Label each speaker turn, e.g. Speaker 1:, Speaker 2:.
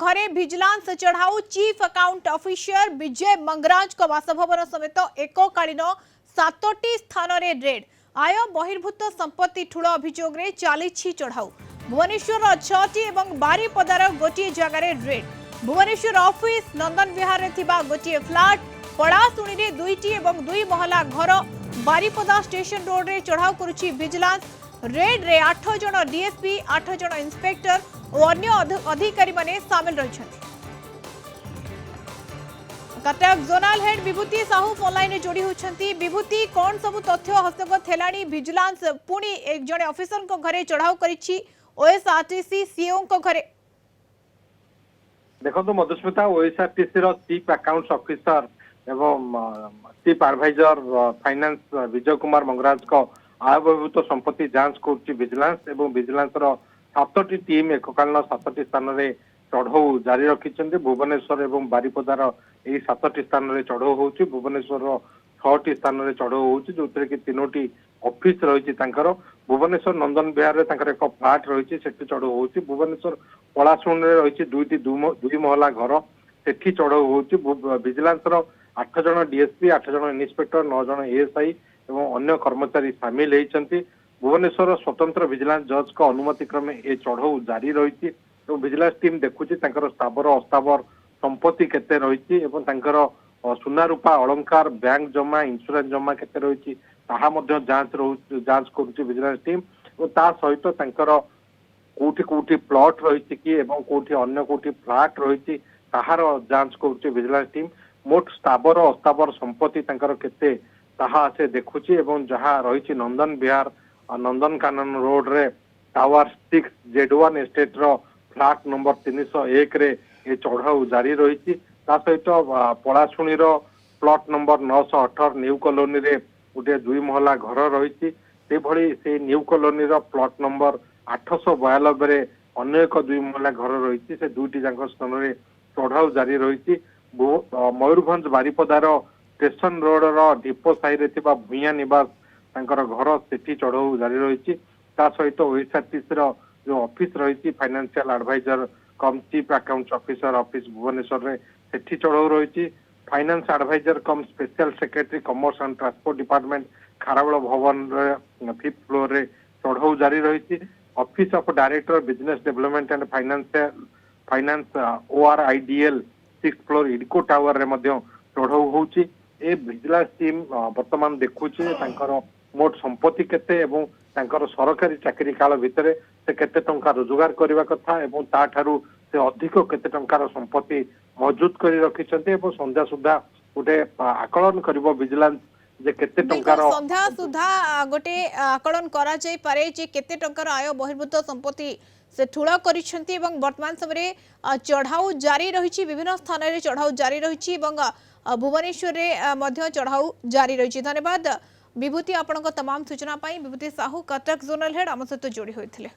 Speaker 1: घरे vigilance चढ़ाऊ chief account officer विजय मंगराज को बासभवन समेत एककालीन 7टी स्थान रे रेड आय बहिर्भूत संपत्ति ठूल अभियोग रे चली चढ़ाऊ भुवनेश्वर 6टी और बारिपदार गोटे जगार रेड भुवनेश्वर ऑफिस नंदन विहार गोटे फ्लाट पड़ाशुणी रे 2टी और 2 महला घर बारिपदा स्टेशन रोड रे चढ़ाऊ करुछि विजिलेंस रेड रे 8 जन डीएसपी 8 जन इंस्पेक्टर और अन्य अधिकारी माने शामिल रही। कटक जोनाल हेड विभूति साहू ऑनलाइन जोड़ी होती विभूति कौन सब तथ्य हस्तगत है विजिलेंस पुणी एक जड़े ऑफिसर को घरे चढ़ाऊ करी ओएसआरटीसी सीओ को घरे
Speaker 2: देखो तो मधुस्मिता ओएसआरटीसी रो चीफ अकाउंट्स ऑफिसर एवं chief adviser finance Vijay Kumar Mangaraj को आय बहिर्भूत संपत्ति जांच कर विजिलेंस एवं विजिलेंस रो 7टी टीम एककालीन 7टी स्थान में चढ़ऊ जारी रखिंट भुवनेश्वर और बारिपदार यही 7टी स्थान में चढ़ऊ हो भुवनेश्वर 6टी स्थान में चढ़ऊ हो जो कि 3टी ऑफिस रही भुवनेश्वर नंदन विहार में एक फ्लाट रही चढ़ऊ हो भुवनेश्वर पलाशुणी रही 2 महला घर से चढ़ऊ हो विजिलेंस 8 जन डीएसपी 8 जन इंस्पेक्टर 9 जन एएसआई और अन्य कर्मचारी सामिल होती भुवनेश्वर स्वतंत्र विजिलेंस जज को अनुमति क्रमे ए चढ़ऊ जारी रही विजिलेंस टीम देखुची स्थावर अस्थावर संपत्ति केते रही सुना रूपा अलंकार बैंक जमा इंश्योरेंस जमा केते रही जांच करुची विजिलेंस टीम और ता सहित कोठी कोठी प्लॉट रही कि एवं कोठी अन्य कोठी फ्लैट रही ताहार जांच करुची विजिलेंस टीम मोट स्थावर अस्थावर संपत्ति केते ताहा से देखुची एवं जहाँ रही नंदन विहार नंदन कानन रोड रे टावर 6 Z1 एस्टेट रो फ्लैट नंबर 301 रे ये चढ़ाऊ जारी रही सहित पलाशुणी रो प्लॉट नंबर 918 न्यू कॉलोनी रे गोटे 2 महला घर रही से न्यू कॉलोनी रो प्लॉट नंबर 892 रे अन्य एक 2 महला घर रही से 2टी जाक स्थान में चढ़ाऊ जारी रही मयूरभंज बारिपदार स्टेशन रोड रो ढीपो साई रे भूया निवास घर से चढ़ऊ जारी रही सहित ओएसआरटीसी जो ऑफिस रही financial adviser cum chief account officer office Bhubaneswar रे सेठी चढ़ऊ रही finance adviser cum special secretary commerce and transport department Kharavela Bhawan 5th floor रे चढ़ऊ जारी रही office of director business development and finance ORIDL 6th floor IDCO tower रे मध्य चढ़ऊ होची ए विजिलेंस टीम वर्तमान देखुची मोट संपत्ति केते एवं सरकारी चाकरी काल भितर से केते टंका रोजगार करने कथा एवं ता ठारू से अधिक केते टंकार संपत्ति मौजूद कर रखिछन्ते एवं संध्या सुधा गोटे आकलन करिवो विजिलेंस जे केते टंकार
Speaker 1: संध्या सुधा गोटे आकलन करा जाय पारे जे केते टंकार आय बहिर्भूत संपत्ति से ठूल करिछन्ती एवं वर्तमान समय चढ़ाऊ जारी रही विभिन्न स्थान में चढ़ाऊ जारी रही भुवनेश्वर रे मध्य चढ़ाऊ जारी रही। धन्यवाद विभूति आपन तमाम सूचना पाई विभूति साहू कटक जोनल हेड आम सहित जोड़ी होते।